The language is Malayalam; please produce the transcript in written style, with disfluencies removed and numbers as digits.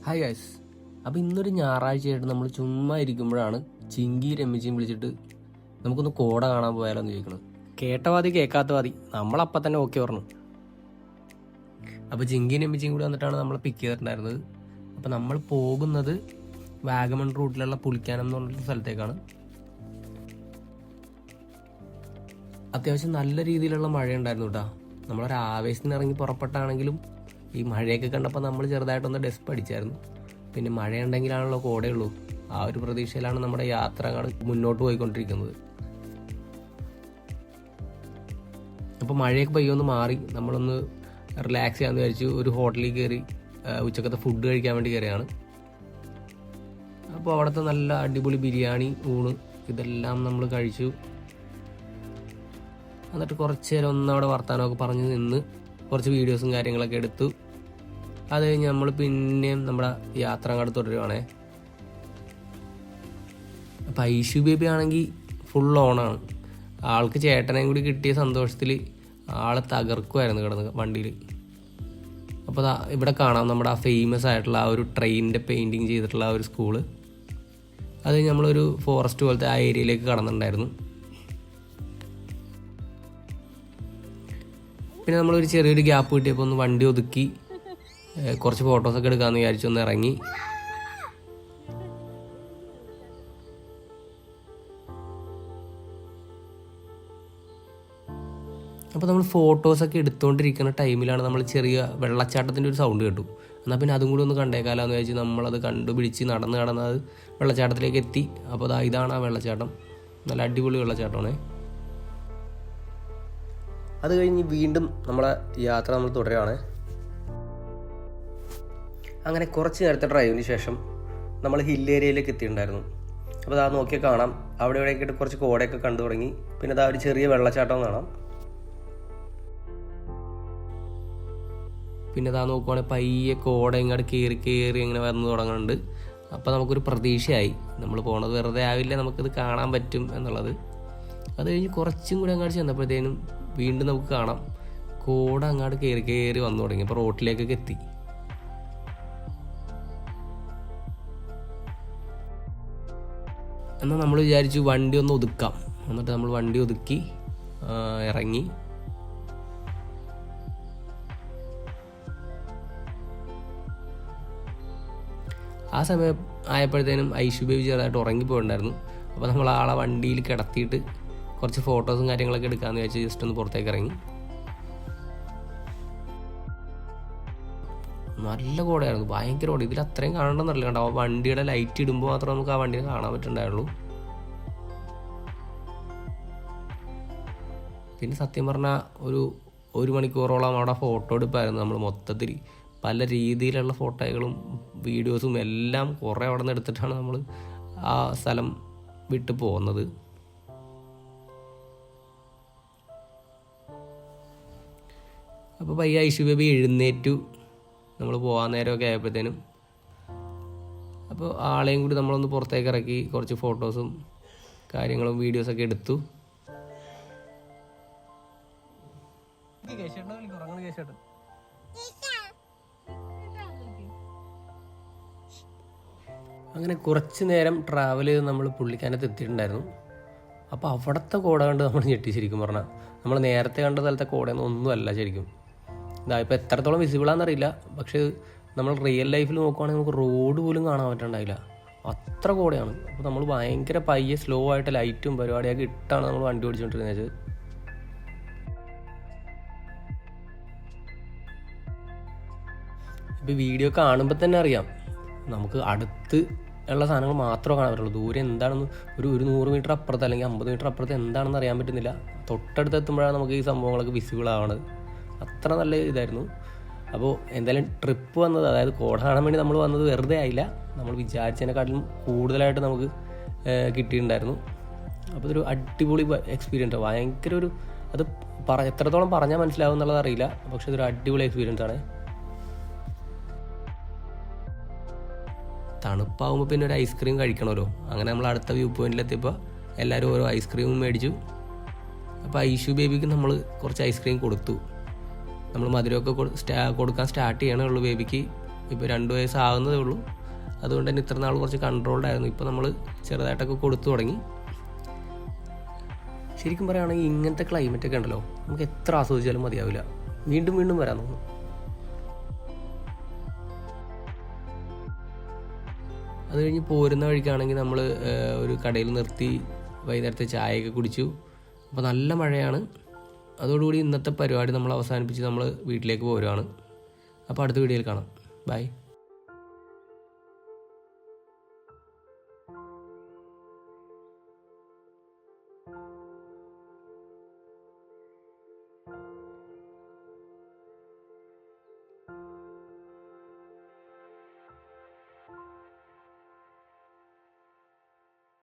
Hi guys. അപ്പോൾ ഇന്നൊരു ഞായറാഴ്ചയായിട്ട് നമ്മൾ ചുമ്മാ ഇരിക്കുമ്പോഴാണ് ചിങ്കി രമ്യച്ചിയും വിളിച്ചിട്ട് നമുക്കൊന്ന് കോട കാണാൻ പോയാലോ എന്ന് ചോദിക്കണം. കേട്ട വാതി കേൾക്കാത്ത വാതി, നമ്മളപ്പം തന്നെ ഓക്കെ പറഞ്ഞു. അപ്പോൾ ചിങ്കിയും രമ്യച്ചിയും കൂടി വന്നിട്ടാണ് നമ്മളെ പിക്ക് ചെയ്തിട്ടുണ്ടായിരുന്നത്. അപ്പോൾ നമ്മൾ പോകുന്നത് വാഗമൺ റൂട്ടിലുള്ള പുളിക്കാനം എന്ന് പറഞ്ഞൊരു സ്ഥലത്തേക്കാണ്. അത്യാവശ്യം നല്ല രീതിയിലുള്ള മഴയുണ്ടായിരുന്നു കേട്ടോ. നമ്മളൊരു ആവേശത്തിന് ഇറങ്ങി പുറപ്പെട്ടാണെങ്കിലും ഈ മഴയൊക്കെ കണ്ടപ്പോൾ നമ്മൾ ചെറുതായിട്ടൊന്ന് ഡെസ്പ് അടിച്ചായിരുന്നു. പിന്നെ മഴയുണ്ടെങ്കിലാണല്ലോ കോടയുള്ളൂ. ആ ഒരു പ്രതീക്ഷയിലാണ് നമ്മുടെ യാത്രകൾ മുന്നോട്ട് പോയിക്കൊണ്ടിരിക്കുന്നത്. അപ്പോൾ മഴയൊക്കെ പയ്യൊന്ന് മാറി നമ്മളൊന്ന് റിലാക്സ് ചെയ്യാമെന്ന് വിചാരിച്ചു. ഒരു ഹോട്ടലിൽ കയറി ഉച്ചക്കത്തെ ഫുഡ് കഴിക്കാൻ വേണ്ടി കയറിയാണ്. അപ്പോൾ അവിടുത്തെ നല്ല അടിപൊളി ബിരിയാണി, ഊണ് ഇതെല്ലാം നമ്മൾ കഴിച്ചു. എന്നിട്ട് കുറച്ച് നേരം ഒന്നവിടെ വർത്താനമൊക്കെ പറഞ്ഞ് നിന്ന് കുറച്ച് വീഡിയോസും കാര്യങ്ങളൊക്കെ എടുത്തു. അത് കഴിഞ്ഞ് നമ്മൾ പിന്നെയും നമ്മുടെ യാത്ര അങ്ങോട്ട് തുടരുവാണേ. അപ്പം ഐഷു ബേബി ആണെങ്കിൽ ഫുൾ ഓണാണ്. ആൾക്ക് ചേട്ടനെയും കൂടി കിട്ടിയ സന്തോഷത്തിൽ ആൾ തകർക്കുമായിരുന്നു കിടന്ന് വണ്ടിയിൽ. അപ്പോൾ ഇവിടെ കാണാം നമ്മുടെ ആ ഫേമസ് ആയിട്ടുള്ള ആ ഒരു ട്രെയിനിൻ്റെ പെയിൻറ്റിങ് ചെയ്തിട്ടുള്ള ആ ഒരു സ്കൂള്. അത് നമ്മളൊരു ഫോറസ്റ്റ് പോലത്തെ ആ ഏരിയയിലേക്ക് കടന്നിട്ടുണ്ടായിരുന്നു. പിന്നെ നമ്മളൊരു ചെറിയൊരു ഗ്യാപ്പ് കിട്ടിയപ്പോൾ ഒന്ന് വണ്ടി ഒതുക്കി കുറച്ച് ഫോട്ടോസൊക്കെ എടുക്കാമെന്ന് വിചാരിച്ചു. ഒന്ന് ഇറങ്ങി. അപ്പോൾ നമ്മൾ ഫോട്ടോസൊക്കെ എടുത്തുകൊണ്ടിരിക്കുന്ന ടൈമിലാണ് നമ്മൾ ചെറിയ വെള്ളച്ചാട്ടത്തിൻ്റെ ഒരു സൗണ്ട് കേട്ടു. എന്നാൽ പിന്നെ അതും കൂടി ഒന്ന് കണ്ടേക്കാലാന്ന് വിചാരിച്ച് നമ്മളത് കണ്ടുപിടിച്ച് നടന്നത് വെള്ളച്ചാട്ടത്തിലേക്ക് എത്തി. അപ്പോൾ ഇതാണ് ആ വെള്ളച്ചാട്ടം. നല്ല അടിപൊളി വെള്ളച്ചാട്ടമാണേ. അത് കഴിഞ്ഞ് വീണ്ടും നമ്മളെ യാത്ര നമ്മൾ തുടരുകയാണ്. അങ്ങനെ കുറച്ച് നേരത്തെ ഡ്രൈവിന് ശേഷം നമ്മൾ ഹിൽ ഏരിയയിലേക്ക് എത്തിയിട്ടുണ്ടായിരുന്നു. അപ്പോൾ നോക്കിയാൽ കാണാം അവിടെ ഇവിടെയൊക്കെ കുറച്ച് കോടയൊക്കെ കണ്ടു തുടങ്ങി. പിന്നെ ഒരു ചെറിയ വെള്ളച്ചാട്ടം കാണാം. പിന്നെ നോക്കുവാണെങ്കിൽ പയ്യെ കോട ഇങ്ങോട്ട് കയറി ഇങ്ങനെ വന്ന് തുടങ്ങുന്നുണ്ട്. അപ്പോൾ നമുക്കൊരു പ്രതീക്ഷയായി, നമ്മൾ പോണത് വെറുതെ ആവില്ല, നമുക്കിത് കാണാൻ പറ്റും എന്നുള്ളത്. അത് കഴിഞ്ഞ് കുറച്ചും കൂടി അങ്ങോട്ട് ചെന്നപ്പോഴത്തേനും വീണ്ടും നമുക്ക് കാണാം കോട അങ്ങോട്ട് കയറി വന്നു തുടങ്ങി. അപ്പോൾ റോട്ടിലേക്കൊക്കെ എത്തി. എന്നാൽ നമ്മൾ വിചാരിച്ചു വണ്ടി ഒന്ന് ഒതുക്കാം. എന്നിട്ട് നമ്മൾ വണ്ടി ഒതുക്കി ഇറങ്ങി. ആ സമയം ആയപ്പോഴത്തേനും ഐഷു ബേബി ചെറുതായിട്ട് ഉറങ്ങിപ്പോയിട്ടുണ്ടായിരുന്നു. അപ്പോൾ നമ്മൾ ആളെ വണ്ടിയിൽ കിടത്തിയിട്ട് കുറച്ച് ഫോട്ടോസും കാര്യങ്ങളൊക്കെ എടുക്കാമെന്ന് വെച്ച് ജസ്റ്റ് ഒന്ന് പുറത്തേക്ക് ഇറങ്ങി. നല്ല കോടയായിരുന്നു, ഭയങ്കര കോട. ഇതിൽ അത്രയും കാണണമെന്നല്ല കണ്ടോ. വണ്ടിയുടെ ലൈറ്റ് ഇടുമ്പോൾ മാത്രമേ നമുക്ക് ആ വണ്ടിയെ കാണാൻ പറ്റുന്നുണ്ടായുള്ളൂ. പിന്നെ സത്യം പറഞ്ഞാൽ ഒരു മണിക്കൂറോളം അവിടെ ഫോട്ടോ എടുപ്പായിരുന്നു നമ്മൾ മൊത്തത്തിൽ. പല രീതിയിലുള്ള ഫോട്ടോകളും വീഡിയോസും എല്ലാം കുറേ അവിടെ നിന്ന് എടുത്തിട്ടാണ് നമ്മൾ ആ സ്ഥലം വിട്ട് പോകുന്നത്. അപ്പോൾ പയ്യ ഐഷു ബേബി എഴുന്നേറ്റു നമ്മൾ പോകാൻ നേരമൊക്കെ ആയപ്പോഴത്തേനും. അപ്പോൾ ആളെയും കൂടി നമ്മളൊന്ന് പുറത്തേക്ക് ഇറക്കി കുറച്ച് ഫോട്ടോസും കാര്യങ്ങളും വീഡിയോസൊക്കെ എടുത്തു. അങ്ങനെ കുറച്ച് നേരം ട്രാവൽ ചെയ്ത് നമ്മൾ പുള്ളിക്കാനത്ത് എത്തിയിട്ടുണ്ടായിരുന്നു. അപ്പോൾ അവിടുത്തെ കോട കണ്ട് നമ്മൾ ഞെട്ടി. ശരിക്കും പറഞ്ഞാൽ നമ്മൾ നേരത്തെ കണ്ട സ്ഥലത്തെ കോടയൊന്നും ഒന്നുമല്ല ശരിക്കും. ഇപ്പോൾ എത്രത്തോളം വിസിബിളാണെന്നറിയില്ല, പക്ഷേ നമ്മൾ റിയൽ ലൈഫിൽ നോക്കുവാണെങ്കിൽ നമുക്ക് റോഡ് പോലും കാണാൻ പറ്റുന്നുണ്ടായില്ല, അത്ര കോടയാണ്. അപ്പോൾ നമ്മൾ ഭയങ്കര പയ്യെ സ്ലോ ആയിട്ട് ലൈറ്റും പരിപാടിയൊക്കെ ഇട്ടാണ് നമ്മൾ വണ്ടി ഓടിച്ചുകൊണ്ടിരുന്നത്. ഇപ്പോൾ വീഡിയോ കാണുമ്പോൾ തന്നെ അറിയാം നമുക്ക് അടുത്ത് ഉള്ള സാധനങ്ങൾ മാത്രമേ കാണാൻ പറ്റുള്ളൂ. ദൂരെ എന്താണെന്ന് ഒരു 100 മീറ്റർ അപ്പുറത്ത് അല്ലെങ്കിൽ 50 മീറ്റർ അപ്പുറത്ത് എന്താണെന്ന് അറിയാൻ പറ്റുന്നില്ല. തൊട്ടടുത്ത് എത്തുമ്പോഴാണ് നമുക്ക് ഈ സംഭവങ്ങളൊക്കെ വിസിബിൾ ആവണത്. അത്ര നല്ല ഇതായിരുന്നു. അപ്പോൾ എന്തായാലും ട്രിപ്പ് വന്നത്, അതായത് കോട കാണാൻ വേണ്ടി നമ്മൾ വന്നത് വെറുതെ ആയില്ല. നമ്മൾ വിചാരിച്ചതിനെക്കാട്ടിലും കൂടുതലായിട്ട് നമുക്ക് കിട്ടിയിട്ടുണ്ടായിരുന്നു. അപ്പോൾ ഇതൊരു അടിപൊളി എക്സ്പീരിയൻസ്. ഭയങ്കര അത് എത്രത്തോളം പറഞ്ഞാൽ മനസ്സിലാവും എന്നുള്ളത് അറിയില്ല, പക്ഷെ ഇതൊരു അടിപൊളി എക്സ്പീരിയൻസ് ആണ്. തണുപ്പാകുമ്പോൾ പിന്നെ ഒരു ഐസ്ക്രീം കഴിക്കണമല്ലോ. അങ്ങനെ നമ്മൾ അടുത്ത വ്യൂ പോയിന്റിലെത്തിയപ്പോൾ എല്ലാവരും ഓരോ ഐസ്ക്രീമും മേടിച്ചു. അപ്പോൾ ഐഷു ബേബിക്ക് നമ്മൾ കുറച്ച് ഐസ്ക്രീം കൊടുത്തു. നമ്മൾ മധുരമൊക്കെ കൊടുക്കാൻ സ്റ്റാർട്ട് ചെയ്യണേ ഉള്ളൂ ബേബിക്ക്. ഇപ്പോൾ 2 വയസ്സാകുന്നതേ ഉള്ളൂ. അതുകൊണ്ട് തന്നെ ഇത്ര നാൾ കുറച്ച് കൺട്രോൾഡ് ആയിരുന്നു. ഇപ്പോൾ നമ്മൾ ചെറുതായിട്ടൊക്കെ കൊടുത്തു തുടങ്ങി. ശരിക്കും പറയുകയാണെങ്കിൽ ഇങ്ങനത്തെ ക്ലൈമറ്റൊക്കെ ഉണ്ടല്ലോ, നമുക്ക് എത്ര ആസ്വദിച്ചാലും മതിയാവില്ല. വീണ്ടും വീണ്ടും വരാൻ തോന്നും. അത് കഴിഞ്ഞ് പോരുന്ന വഴിക്കാണെങ്കിൽ നമ്മൾ ഒരു കടയിൽ നിർത്തി വൈകുന്നേരത്തെ ചായയൊക്കെ കുടിച്ചു. അപ്പോൾ നല്ല മഴയാണ്. അതോടുകൂടി ഇന്നത്തെ പരിപാടി നമ്മൾ അവസാനിപ്പിച്ച് നമ്മൾ വീട്ടിലേക്ക് പോരുകയാണ്. അപ്പോൾ അടുത്ത വീഡിയോയിൽ കാണാം. ബൈ.